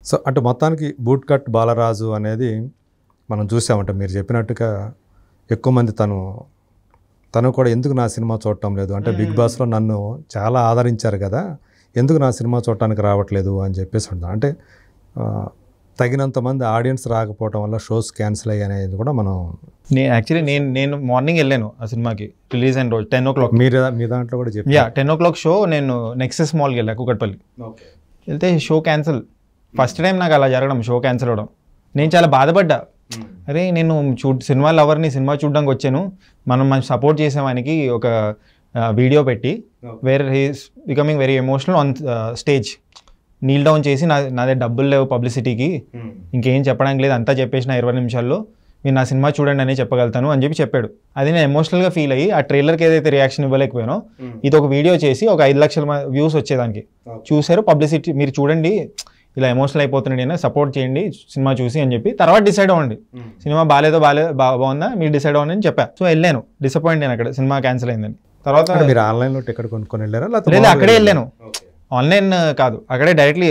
So అంటే మొత్తానికి boot cut Balaraju అనేది మనం చూసామంటే మీరు చెప్పినట్టుగా ఎక్కువ మంది తను కూడా ఎందుకు నా సినిమా చూడటం లేదు అంటే బిగ్ బాస్లో నన్ను చాలా ఆదరించారు కదా, ఎందుకు నా సినిమా చూడటానికి రావట్లేదు అని చెప్పేసి ఉంటాం. అంటే తగినంత మంది ఆడియన్స్ రాకపోవడం వల్ల షోస్ క్యాన్సిల్ అయ్యాయి అనేది కూడా మనం యాక్చువల్లీ నేను మార్నింగ్ వెళ్ళాను ఆ సినిమాకి, రిలీజ్ అయిన రోజు 10 o'clock. మీ దాంట్లో కూడా చెప్పి 10 o'clock షో. నేను నెక్సెస్ మాల్కి వెళ్ళా కూకట్పల్లి. వెళ్తే షో క్యాన్సిల్. ఫస్ట్ టైం నాకు అలా జరగడం, షో క్యాన్సిల్ అవ్వడం. నేను చాలా బాధపడ్డా. అరే నేను సినిమా లవర్ని, సినిమా చూడడానికి వచ్చాను, మనం సపోర్ట్ చేసేవానికి ఒక వీడియో పెట్టి where he's becoming very emotional on stage, kneel down చేసి నాదే డబ్బులు లేవు పబ్లిసిటీకి, ఇంకేం చెప్పడానికి లేదు, అంతా చెప్పేసిన 20 నిమిషాల్లో మీరు నా సినిమా చూడండి అనే చెప్పగలుగుతాను అని చెప్పి చెప్పాడు. అది నేను ఎమోషనల్గా ఫీల్ అయ్యి ఆ ట్రైలర్కి ఏదైతే రియాక్షన్ ఇవ్వలేకపోయానో ఇది ఒక వీడియో చేసి ఒక 5 లక్షల వ్యూస్ వచ్చేదానికి చూశారు. పబ్లిసిటీ మీరు చూడండి, ఇలా ఎమోషనల్ అయిపోతున్నాడు అని, సపోర్ట్ చేయండి సినిమా చూసి అని చెప్పి తర్వాత డిసైడ్ అవ్వండి, సినిమా బాగుందా మీరు డిసైడ్ అవ్వండి అని చెప్పా. సో వెళ్ళాను, డిసప్పాయింట్ నేను అక్కడ సినిమా క్యాన్సిల్ అయిందని. తర్వాత మీరు ఆన్లైన్లో టికెట్ కొనుక్కొని వెళ్ళారా? లేదు, అక్కడే వెళ్ళాను, ఆన్లైన్ కాదు, అక్కడే డైరెక్ట్లీ.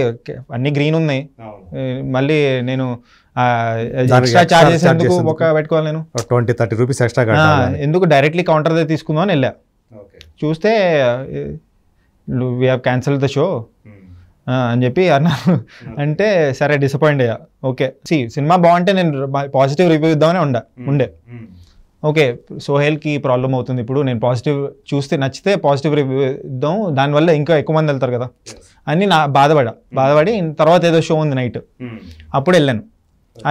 అన్ని గ్రీన్ ఉన్నాయి, మళ్ళీ నేను ఎక్స్ట్రా చార్జెస్ ఎందుకు పెట్టుకోవాలి, నేను 20-30 రూపీస్ ఎక్స్ట్రా ఎందుకు డైరెక్ట్లీ కౌంటర్ దగ్గర తీసుకుందాం అని వెళ్ళా. చూస్తే we have cancel the show అని చెప్పి అన్నారు. అంటే సరే డిసప్పాయింట్ అయ్యా. ఓకే సినిమా బాగుంటే నేను పాజిటివ్ రివ్యూ ఇద్దామని ఉండే. ఓకే సోహెల్కి ప్రాబ్లం అవుతుంది ఇప్పుడు, నేను పాజిటివ్ చూస్తే నచ్చితే పాజిటివ్ రివ్యూ ఇద్దాం, దానివల్ల ఇంకా ఎక్కువ మంది వెళ్తారు కదా అని బాధపడి తర్వాత ఏదో షో ఉంది నైట్, అప్పుడు వెళ్ళాను.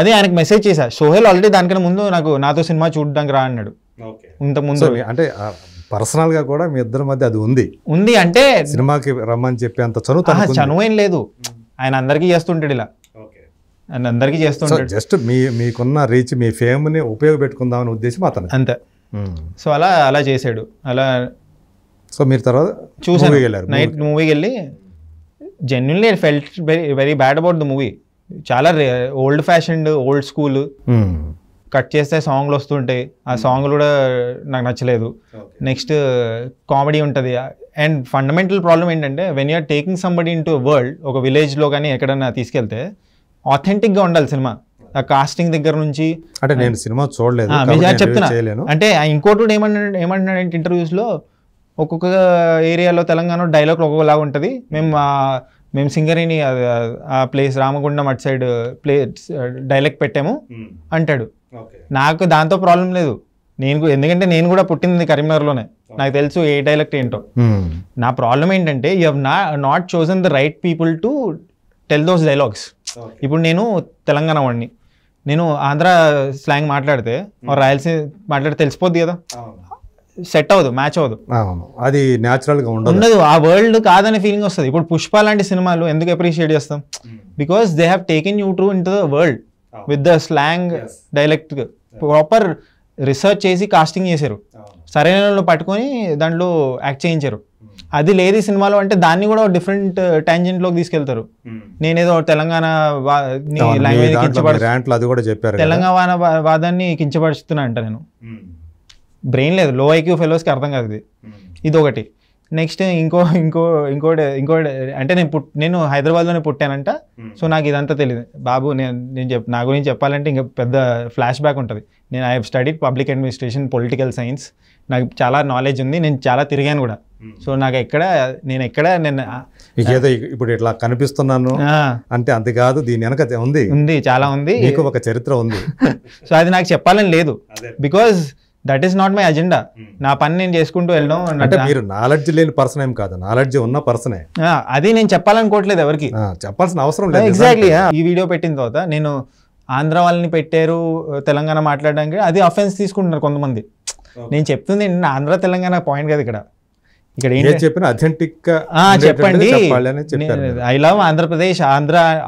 అదే ఆయనకు మెసేజ్ చేశా. సోహెల్ ఆల్రెడీ దానికన్నా ముందు నాతో సినిమా చూడడానికి రా అన్నాడు. ఇంతకుముందు అంటే పర్సనల్ గా కూడా మీ ఇద్దరి మధ్య అది ఉంది అంటే సినిమాకి రమ్మని చెప్పి అంత చనువు ఏం లేదు. ఆయన అందరికీ చేస్తుంటాడు, ఇలా అందరికీ చేస్తుంటాడు. జస్ట్ మీకున్న రీచ్, మీ ఫేమ్ ని ఉపయోగపెట్టుకుందామని ఉద్దేశం అతను అంతే. సో అలా చేశాడు. అలా సో మీరు తర్వాత చూసాను, నైట్ మూవీకి వెళ్ళి genuinely felt very bad about the movie. చాలా old fashioned, old school, cut చేస్తే సాంగ్లు వస్తుంటాయి, ఆ సాంగ్లు కూడా నాకు నచ్చలేదు. నెక్స్ట్ కామెడీ ఉంటుంది. అండ్ ఫండమెంటల్ ప్రాబ్లం ఏంటంటే when you're taking somebody into world, ఒక విలేజ్లో కానీ ఎక్కడన్నా తీసుకెళ్తే ఆథెంటిక్గా ఉండాలి సినిమా. ఆ కాస్టింగ్ దగ్గర నుంచి. అంటే నేను సినిమా చూడలేదు, చెప్తున్నా. అంటే ఇంకోటి ఏమంటున్నాడంటే ఇంటర్వ్యూస్లో, ఒక్కొక్క ఏరియాలో తెలంగాణ డైలాగ్ ఒక్కొక్కలాగా ఉంటుంది, మేము సింగరేణి ఆ ప్లేస్ రామగుండం అటు సైడ్ డైలాగ్ పెట్టాము అంటాడు. నాకు దాంతో ప్రాబ్లం లేదు, ఎందుకంటే నేను కూడా పుట్టింది కరీంనగర్లోనే, నాకు తెలుసు ఏ డైలెక్ట్ ఏంటో. నా ప్రాబ్లం ఏంటంటే you have not chosen the right people to tell those dialogues. ఇప్పుడు నేను తెలంగాణ వాడిని, నేను ఆంధ్ర స్లాంగ్ మాట్లాడితే రాయలసీమ మాట్లాడితే తెలిసిపోద్ది కదా, సెట్ అవ్వదు, మ్యాచ్ అవ్వదు, అది న్యాచురల్గా ఉండదు, ఆ వరల్డ్ కాదనే ఫీలింగ్ వస్తుంది. ఇప్పుడు పుష్ప లాంటి సినిమాలు ఎందుకు అప్రిషియేట్ చేస్తాం? Because they have taken you to in to the world with the slang dialect. Proper research చేసి కాస్టింగ్ చేశారు, సరైన వాళ్ళు పట్టుకొని దాంట్లో యాక్ట్ చేయించారు. అది లేదు ఈ సినిమాలో అంటే దాన్ని కూడా డిఫరెంట్ టాంజెంట్లోకి తీసుకెళ్తారు. నేనేదో తెలంగాణ లాంగ్వేజ్ తెలంగాణ వాదాన్ని కించపరుస్తున్నా అంట నేను. బ్రెయిన్ లేదు, లో ఐక్యూ ఫెలోస్కి అర్థం కాదు ఇది. ఇది ఒకటి. నెక్స్ట్ ఇంకోటి అంటే నేను హైదరాబాద్లోనే పుట్టానంట. సో నాకు ఇదంతా తెలియదు బాబు. నా గురించి చెప్పాలంటే ఇంకా పెద్ద ఫ్లాష్ బ్యాక్ ఉంటుంది. నేను I have studied public administration, political science, నాకు చాలా నాలెడ్జ్ ఉంది, నేను చాలా తిరిగాను కూడా. సో నాకు నేను ఇప్పుడు ఇట్లా కనిపిస్తున్నాను అంటే అంత కాదు, దీని వెనక ఉంది చాలా ఉంది, ఒక చరిత్ర ఉంది. సో అది నాకు చెప్పాలని లేదు, because that is not my agenda. నా పని నేను చేసుకుంటూ వెళ్ళడం. అంటే మీరు నాలెడ్జ్ లేని పర్సన్ ఏం కాదు, నాలెడ్జ్ ఉన్న పర్సనే. అది నేను చెప్పాలనుకోవట్లేదు, ఎవరికి చెప్పాల్సిన అవసరం లేదు. ఎగ్జాక్ట్లీ. ఈ వీడియో పెట్టిన తర్వాత నేను ఆంధ్ర వాళ్ళని పెట్టారు తెలంగాణ మాట్లాడడానికి, అది అఫెన్స్ తీసుకుంటున్నారు కొంతమంది. నేను చెప్తుంది ఆంధ్ర తెలంగాణ పాయింట్ కదా, ఇక్కడ ఏం చెప్పినా అథెంటిక్ చెప్పండి. ఐ లవ్ ఆంధ్రప్రదేశ్,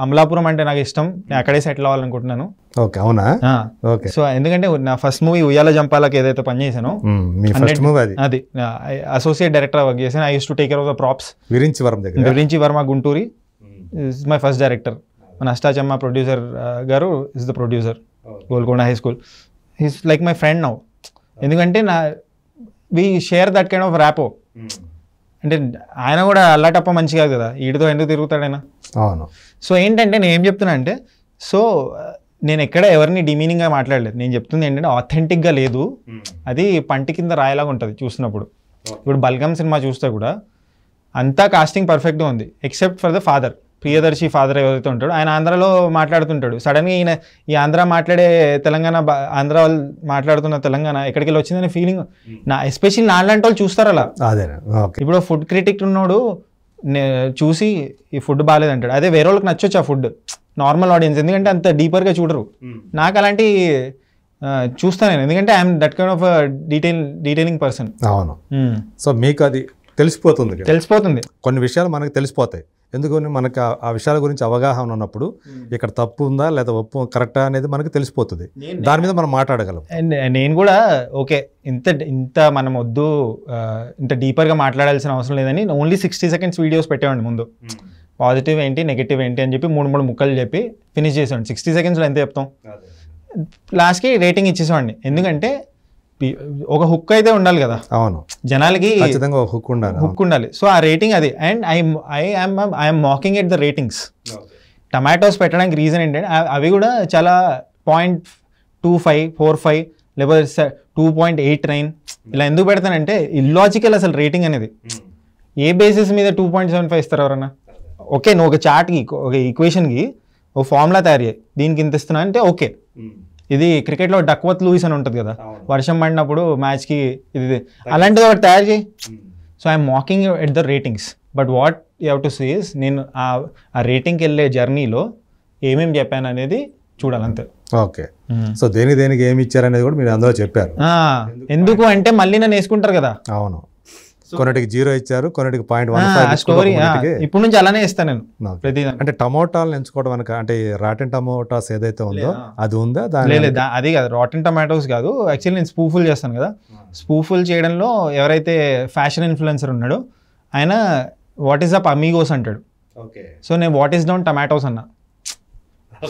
అమలాపురం అంటే నాకు ఇష్టం, నేను అక్కడే సెటిల్ అవ్వాలనుకుంటున్నాను. సో ఎందుకంటే నా ఫస్ట్ మూవీ ఉయ్యాల జంపాలకి ఏదైతే పనిచేసానో అది అసోసియేట్ డైరెక్టర్ వర్క్ చేశాను. I use to take care of the props. Virinchi Varma Gunturi is my first director. మన అష్టాచమ్మ ప్రొడ్యూసర్ గారు is the producer, Golconda high school. He's like my friend now. ఎందుకంటే we share that kind of rapport. అంటే ఆయన కూడా అల్లాటప్ప మంచి కాదు కదా, వీటితో ఎందుకు తిరుగుతాడైనా. అవును. సో ఏంటంటే నేను ఏం చెప్తున్నా అంటే, సో నేను ఎక్కడ ఎవరిని డిమీనింగ్గా మాట్లాడలేదు. నేను చెప్తుంది ఏంటంటే ఆథెంటిక్గా లేదు, అది పంటి కింద రాయలాగా ఉంటుంది చూస్తున్నప్పుడు. ఇప్పుడు బల్గం సినిమా చూస్తే కూడా అంతా కాస్టింగ్ పర్ఫెక్ట్గా ఉంది except for the father, Priyadarshi father ఎవరైతే ఉంటాడో ఆయన ఆంధ్రాలో మాట్లాడుతుంటాడు. సడన్గా ఈయన ఈ ఆంధ్ర మాట్లాడే తెలంగాణ, ఆంధ్ర వాళ్ళు మాట్లాడుతున్న తెలంగాణ ఎక్కడికి వెళ్ళి వచ్చిందనే ఫీలింగ్ నా ఎస్పెషల్లీ నాలాంటి వాళ్ళు చూస్తారు అలా. అదే ఇప్పుడు ఫుడ్ క్రిటిక్ ఉన్నాడు చూసి ఈ ఫుడ్ బాగాలేదంటాడు, అదే వేరే వాళ్ళకి నచ్చొచ్చు ఆ ఫుడ్, నార్మల్ ఆడియన్స్ ఎందుకంటే అంత డీపర్గా చూడరు. నాకు అలాంటి చూస్తాను నేను, ఎందుకంటే I'm that kind of detailing person. అవును. సో మీకు అది తెలిసిపోతుంది, కొన్ని విషయాలు మనకు తెలిసిపోతాయి. ఎందుకని మనకు ఆ విషయాల గురించి అవగాహన ఉన్నప్పుడు ఇక్కడ తప్పు ఉందా లేదా ఒప్పు కరెక్టా అనేది మనకు తెలిసిపోతుంది, దాని మీద మనం మాట్లాడగలం. నేను కూడా ఓకే ఇంత మనం వద్దు ఇంత డీపర్గా మాట్లాడాల్సిన అవసరం లేదని ఓన్లీ 60 seconds వీడియోస్ పెట్టేవాడిని ముందు. పాజిటివ్ ఏంటి నెగిటివ్ ఏంటి అని చెప్పి 3 ముక్కలు చెప్పి ఫినిష్ చేసేవాడిని. 60 secondsలో ఎంత చెప్తాం, లాస్ట్కి రేటింగ్ ఇచ్చేసేవాడిని. ఎందుకంటే ఒక హుక్ అయితే ఉండాలి కదా. అవును, జనాలకి ఖచ్చితంగా హుక్ ఉండాలి. సో ఆ రేటింగ్ అది. And I'm mocking at the ratings. Tomatoes పెట్టడానికి రీజన్ ఏంటంటే అవి కూడా చాలా 0.25, 45 లేకపోతే 2.89 ఇలా ఎందుకు పెడతానంటే ఇల్లాజికల్ అసలు రేటింగ్ అనేది. ఏ బేసిస్ మీద 2.75 ఇస్తారు ఎవరన్నా? ఓకే నువ్వు ఒక చార్ట్కి ఒక ఈక్వేషన్కి ఒక ఫార్ములా తయారు చేయి, దీనికి ఇంత ఇస్తున్నా అంటే ఓకే. ఇది క్రికెట్లో డక్వర్త్ లూయిస్ అని ఉంటుంది కదా, వర్షం పడినప్పుడు మ్యాచ్కి ఇది అలాంటిది ఒకటి తయారు చేయి. So I'm mocking at the ratings. But what you have to see is నేను ఆ రేటింగ్కి వెళ్ళే జర్నీలో ఏమేమి చెప్పాను అనేది చూడాలంతే. ఓకే. సో దేనికి ఏమి ఇచ్చారనేది కూడా మీరు అందులో చెప్పారు. ఎందుకు అంటే మళ్ళీ నన్ను వేసుకుంటారు కదా. అవును, కొన్నిటికి 0 ఇచ్చారు, కొన్నిటికి 0.15 స్టోరీ. ఇప్పుడు నుంచి అలానే ఇస్తాను నేను ప్రతి. అంటే టమోటాలను ఎంచుకోవడం వెనక అంటే రాటెన్ టమోటాస్ ఏదైతే ఉందో అది ఉందా? అది కాదు, రాటెన్ టమాటోస్ కాదు. యాక్చువల్లీ నేను స్పూఫుల్ చేస్తాను కదా. స్పూఫుల్ చేయడంలో ఎవరైతే ఫ్యాషన్ ఇన్ఫ్లుయెన్సర్ ఉన్నాడో ఆయన వాట్ ఈస్ అప్ అమీగోస్ అంటాడు. సో నేను వాట్ ఈస్ డౌన్ టమాటోస్ అన్నా.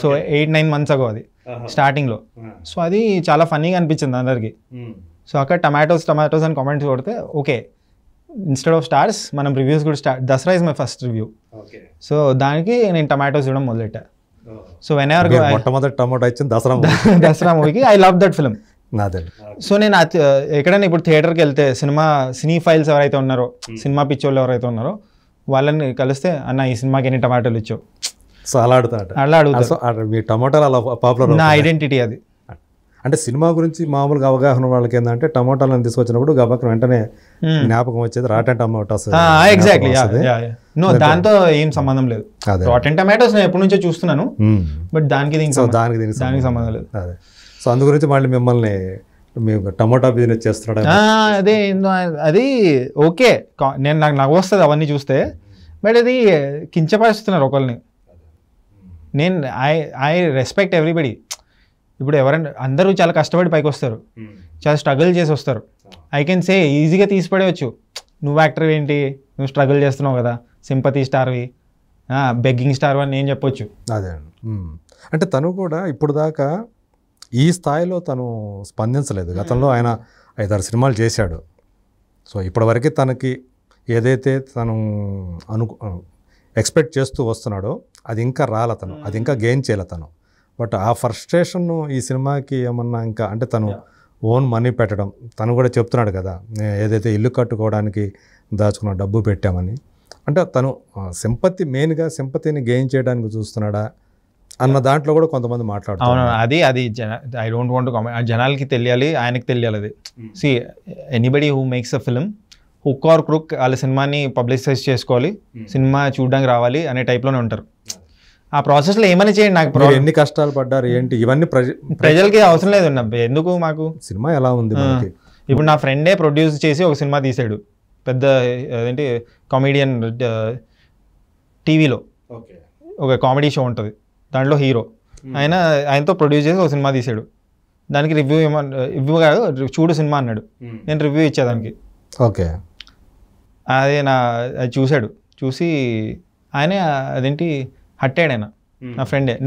సో 8-9 months ago అది స్టార్టింగ్లో. సో అది చాలా ఫన్నీగా అనిపించింది అందరికి. సో అక్కడ టమాటోస్ అని కామెంట్స్ కొడితే ఓకే ఇన్స్టెడ్ ఆఫ్ స్టార్స్ మనం రివ్యూస్ కూడా Dasara is my first review. So దానికి నేను టమాటోస్ ఇవ్వడం మొదలెట్టా. సో వెన్ ఎవర్ మొట్టమొదటి టమాటో ఇచ్చింది దసరా మూవీకి. I love that film. So నేను ఎక్కడైనా ఇప్పుడు థియేటర్కి వెళ్తే సినీ ఫైల్స్ ఎవరైతే ఉన్నారో, సినిమా పిచ్చోళ్ళు ఎవరైతే ఉన్నారో వాళ్ళని కలిస్తే అన్న ఈ సినిమాకి ఎన్ని టమాటోలు ఇచ్చావు సో అలా అడుగుతాడు. మీ టమాటాలు అలా పాపులర్, నా ఐడెంటిటీ అది. అంటే సినిమా గురించి మామూలుగా అవగాహన వాళ్ళకి ఏంటంటే టమాటాలను తీసుకొచ్చినప్పుడు గబక్కన వెంటనే జ్ఞాపకం వచ్చేది రాటెన్ టమాటోస్. ఎగ్జాక్ట్లీ. దాంతో ఏం సంబంధం లేదు. రాటెన్ టమాటోస్ నేను ఎప్పటి నుంచో చూస్తున్నాను, బట్ దానికి సంబంధం లేదు. సో అందు గురించి మళ్ళీ మిమ్మల్ని టమోటా బిజినెస్ చేస్తున్నాడు. అదే అది ఓకే, నేను నాకు వస్తుంది అవన్నీ చూస్తే, బట్ అది కించపరుస్తున్నారు ఒకరిని. నేను ఐ రెస్పెక్ట్ ఎవ్రీబడి. ఇప్పుడు ఎవరైనా అందరూ చాలా కష్టపడి పైకి వస్తారు, చాలా స్ట్రగుల్ చేసి వస్తారు. ఐ కెన్ సే ఈజీగా తీసిపడేయచ్చు, నువ్వు యాక్టర్ ఏంటి, నువ్వు స్ట్రగుల్ చేస్తున్నావు కదా, సింపతి స్టార్వి, బెగ్గింగ్ స్టార్ అని నేను చెప్పొచ్చు. అదే అంటే తను కూడా ఇప్పుడు దాకా ఈ స్థాయిలో తను స్పందించలేదు. గతంలో ఆయన 5-6 సినిమాలు చేశాడు. సో ఇప్పటివరకు తనకి ఏదైతే తను ఎక్స్పెక్ట్ చేస్తూ వస్తున్నాడో అది ఇంకా రాలతను, అది ఇంకా గెయిన్ చేయలేతను. బట్ ఆ ఫ్రస్ట్రేషన్ ఈ సినిమాకి ఏమన్నా ఇంకా అంటే తను ఓన్ మనీ పెట్టడం, తను కూడా చెప్తున్నాడు కదా ఏదైతే ఇల్లు కట్టుకోవడానికి దాచుకున్న డబ్బు పెట్టామని, అంటే తను మెయిన్గా సింపతిని గెయిన్ చేయడానికి చూస్తున్నాడా అన్న దాంట్లో కూడా కొంతమంది మాట్లాడుతున్నారు. అది I don't want to comment. జనాలకి తెలియాలి, ఆయనకి తెలియాలి అది. See anybody who makes a film hook or crook వాళ్ళ సినిమాని పబ్లిసైజ్ చేసుకోవాలి, సినిమా చూడడానికి రావాలి అనే టైప్లోనే ఉంటారు. ఆ ప్రాసెస్లో ఏమైనా చేయండి, నాకు ఎన్ని కష్టాలు పడ్డారు ఏంటి ఇవన్నీ ప్రజలకి అవసరం లేదు. ఎందుకు మాకు సినిమా ఎలా ఉంది. ఇప్పుడు నా ఫ్రెండే ప్రొడ్యూస్ చేసి ఒక సినిమా తీసాడు, పెద్ద అదేంటి కామెడియన్, టీవీలో ఒక కామెడీ షో ఉంటుంది, దాంట్లో హీరో ఆయనతో ప్రొడ్యూస్ చేసి ఒక సినిమా తీసాడు. దానికి రివ్యూ కాదు చూడు సినిమా అన్నాడు, నేను రివ్యూ ఇచ్చేదానికి. ఓకే, అది చూశాడు, చూసి ఆయనే అదేంటి హట్టాడు ఆయన,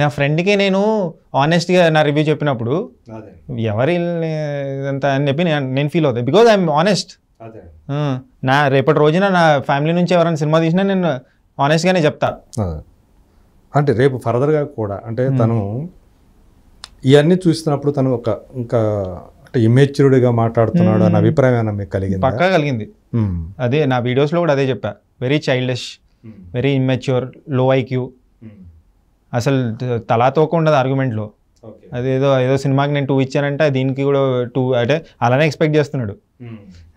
నా ఫ్రెండ్కి నేను ఆనెస్ట్గా నా రివ్యూ చెప్పినప్పుడు ఎవరి ఇదంతా అని చెప్పి నేను ఫీల్ అవుతాను, బికాజ్ ఐఎమ్ ఆనెస్ట్. నా రేపటి రోజున నా ఫ్యామిలీ నుంచి ఎవరైనా సినిమా తీసినా నేను ఆనెస్ట్గానే చెప్తా. అంటే రేపు ఫర్దర్గా కూడా అంటే తను ఇవన్నీ చూస్తున్నప్పుడు తను ఇంకా అంటే ఇమ్మెచ్యూర్డ్గా మాట్లాడుతున్నాడు అన్న అభిప్రాయం ఏమైనా మీకు కలిగింది? పక్కా కలిగింది. అదే నా వీడియోస్లో కూడా అదే చెప్పా. వెరీ చైల్డిష్, వెరీ ఇమ్మెచ్యూర్, లో ఐక్యూ, అసలు తలా తోక ఉండదు ఆర్గ్యుమెంట్లో. ఏదో సినిమాకి నేను 2 ఇచ్చానంటే దీనికి కూడా 2 అంటే అలానే ఎక్స్పెక్ట్ చేస్తున్నాడు.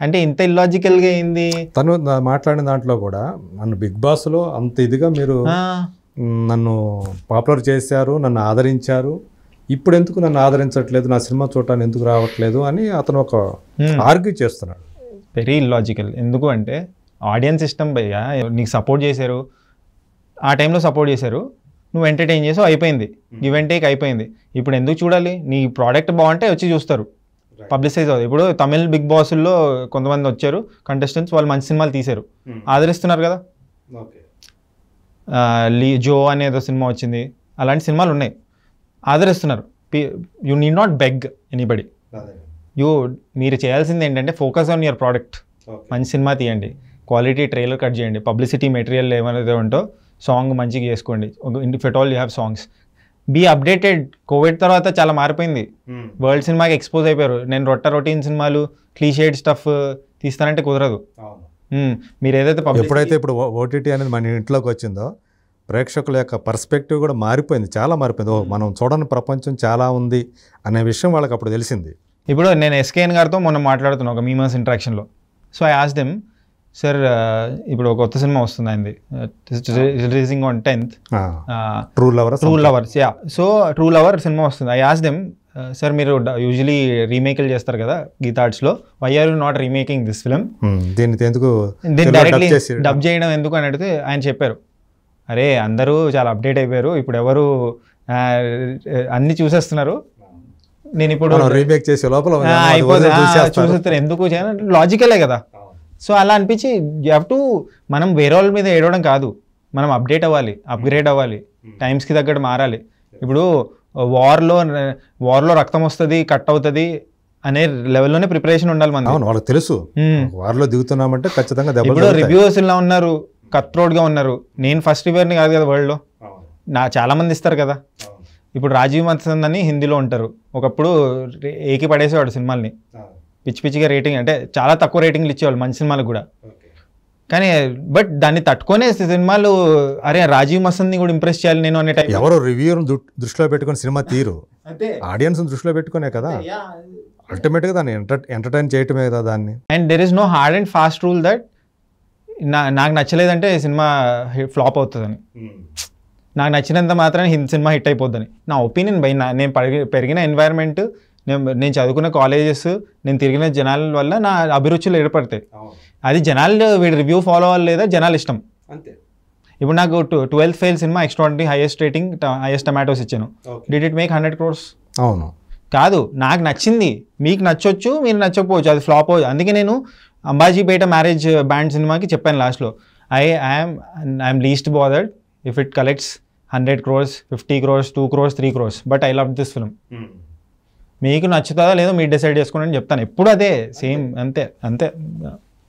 అంటే ఇంత ఇల్లాజికల్గా అయింది. తను మాట్లాడిన దాంట్లో కూడా నన్ను బిగ్ బాస్లో అంత ఇదిగా మీరు నన్ను పాపులర్ చేశారు, నన్ను ఆదరించారు, ఇప్పుడు ఎందుకు నన్ను ఆదరించట్లేదు, నా సినిమా చూడటానికి ఎందుకు రావట్లేదు అని అతను ఒక ఆర్గ్యూ చేస్తున్నాడు. Very illogical. ఎందుకు అంటే ఆడియన్స్ ఇష్టం భయ్యా, నీకు సపోర్ట్ చేశారు, ఆ టైంలో సపోర్ట్ చేశారు, నువ్వు ఎంటర్టైన్ చేసావు, అయిపోయింది, గివ్ అండ్ టేక్ అయిపోయింది. ఇప్పుడు ఎందుకు చూడాలి? నీ ప్రోడక్ట్ బాగుంటే వచ్చి చూస్తారు, పబ్లిసైజ్ అవుతుంది. ఇప్పుడు తమిళ్ బిగ్ బాస్లో కొంతమంది వచ్చారు కంటెస్టెంట్స్, వాళ్ళు మంచి సినిమాలు తీశారు, ఆదరిస్తున్నారు కదా. జో అనేదో సినిమా వచ్చింది, అలాంటి సినిమాలు ఉన్నాయి, ఆదరిస్తున్నారు. You need not beg anybody. మీరు చేయాల్సింది ఏంటంటే ఫోకస్ ఆన్ యువర్ ప్రోడక్ట్. మంచి సినిమా తీయండి, క్వాలిటీ ట్రైలర్ కట్ చేయండి, పబ్లిసిటీ మెటీరియల్ ఏమైనా ఉంటో సాంగ్ మంచిగా చేసుకోండి. If at all you have songs, be updated. Covid తర్వాత చాలా మారిపోయింది, వరల్డ్ సినిమాకి ఎక్స్పోజ్ అయిపోయారు. నేను రొటీన్ సినిమాలు, క్లీషేడ్ స్టఫ్ తీస్తానంటే కుదరదు. మీరు ఏదైతే ఎప్పుడైతే ఇప్పుడు ఓటీటీ అనేది మన ఇంట్లోకి వచ్చిందో ప్రేక్షకుల యొక్క పర్స్పెక్టివ్ కూడా మారిపోయింది, చాలా మారిపోయింది. మనం చూడని ప్రపంచం చాలా ఉంది అనే విషయం వాళ్ళకి అప్పుడు తెలిసింది. ఇప్పుడు నేను ఎస్కేఎన్ గారితో మొన్న మాట్లాడుతున్నాను ఒక మీమర్స్ ఇంటరాక్షన్లో. So I asked them, sir ఇప్పుడు ఒక కొత్త సినిమా వస్తుంది అయింది, releasing on 10th, true lovers. So true lover సినిమా వస్తుంది. ఐ ఆస్క్డ్ దెమ్, సార్ మీరు యూజువలీ రీమేక్లు చేస్తారు కదా గీతా ఆర్ట్స్లో, why are you not remaking this film, దీన్ని ఎందుకు డైరెక్ట్లీ డబ్ చేయడం ఎందుకు అని అడిగితే ఆయన చెప్పారు, అరే అందరూ చాలా అప్డేట్ అయిపోయారు, ఇప్పుడు ఎవరు అన్ని చూసేస్తున్నారు, నేను ఇప్పుడు రీమేక్ చేసే లోపల చూసేస్తారు, ఎందుకు చేయాలి, లాజికలే కదా. సో అలా అనిపించి యూ హ్యావ్ టు, మనం వేరే వాళ్ళ మీద ఏడవడం కాదు, మనం అప్డేట్ అవ్వాలి, అప్గ్రేడ్ అవ్వాలి, టైమ్స్కి తగ్గట్టు మారాలి. ఇప్పుడు వార్లో రక్తం వస్తుంది, కట్ అవుతుంది అనే లెవెల్లోనే ప్రిపరేషన్ ఉండాలి మన. అవును, వాళ్ళకి తెలుసు వార్లో దిగుతున్నామంటే ఖచ్చితంగా. ఇప్పుడు రివ్యూవర్స్ ఇలా ఉన్నారు, కట్ గా ఉన్నారు. నేను ఫస్ట్ రివ్యూవర్ని కాదు కదా వరల్డ్లో, చాలా మంది ఇస్తారు కదా. ఇప్పుడు రాజీవ్ మసంద్ అని హిందీలో ఉంటారు, ఒకప్పుడు ఏకి పడేసేవాడు సినిమాల్ని, పిచ్చి పిచ్చిగా రేటింగ్, అంటే చాలా తక్కువ రేటింగ్లు ఇచ్చేవాళ్ళు మంచి సినిమాలకు కూడా. కానీ బట్ దాన్ని తట్టుకునే సినిమాలు, అరే రాజీవ్ మసంద్ని కూడా ఇంప్రెస్ చేయాలి నేను అనే టైం. ఎవరో రివ్యూని దృష్టిలో పెట్టుకుని సినిమా తీరు, ఆడియన్స్ దృష్టిలో పెట్టుకునే కదా అల్టిమేట్గా దాన్ని ఎంటర్టైన్ చేయటమే కదా దాన్ని. And there is no hard and fast rule that నాకు నచ్చలేదంటే సినిమా ఫ్లాప్ అవుతుందని, నాకు నచ్చినంత మాత్రం సినిమా హిట్ అయిపోద్దని నా ఒపీనియన్. బై నేను పెరిగిన ఎన్వైరన్మెంట్, నేను చదువుకున్న కాలేజెస్, నేను తిరిగిన జనాల వల్ల నా అభిరుచులు ఏర్పడతాయి. అది జనాలు వీడి రివ్యూ ఫాలో అవ్వాలి లేదా జనాలు ఇష్టం అంతే. ఇప్పుడు నాకు 12th ఫెయిల్ సినిమా extraordinary highest rating, highest tomatoes ఇచ్చాను. Did it make 100 crores? అవును, కాదు. నాకు నచ్చింది, మీకు నచ్చొచ్చు, మీరు నచ్చకపోవచ్చు, అది ఫ్లాప్ అవ్వచ్చు. అందుకే నేను అంబాజీపేట మ్యారేజ్ బ్యాండ్ సినిమాకి చెప్పాను లాస్ట్లో, I'm least bothered if it collects 100 crores, 50 crores, 2 crores, 3 crores, but I love this film. మీకు నచ్చుతుందా లేదో మీరు డిసైడ్ చేసుకోండి అని చెప్తాను ఎప్పుడు. అదే సేమ్, అంతే.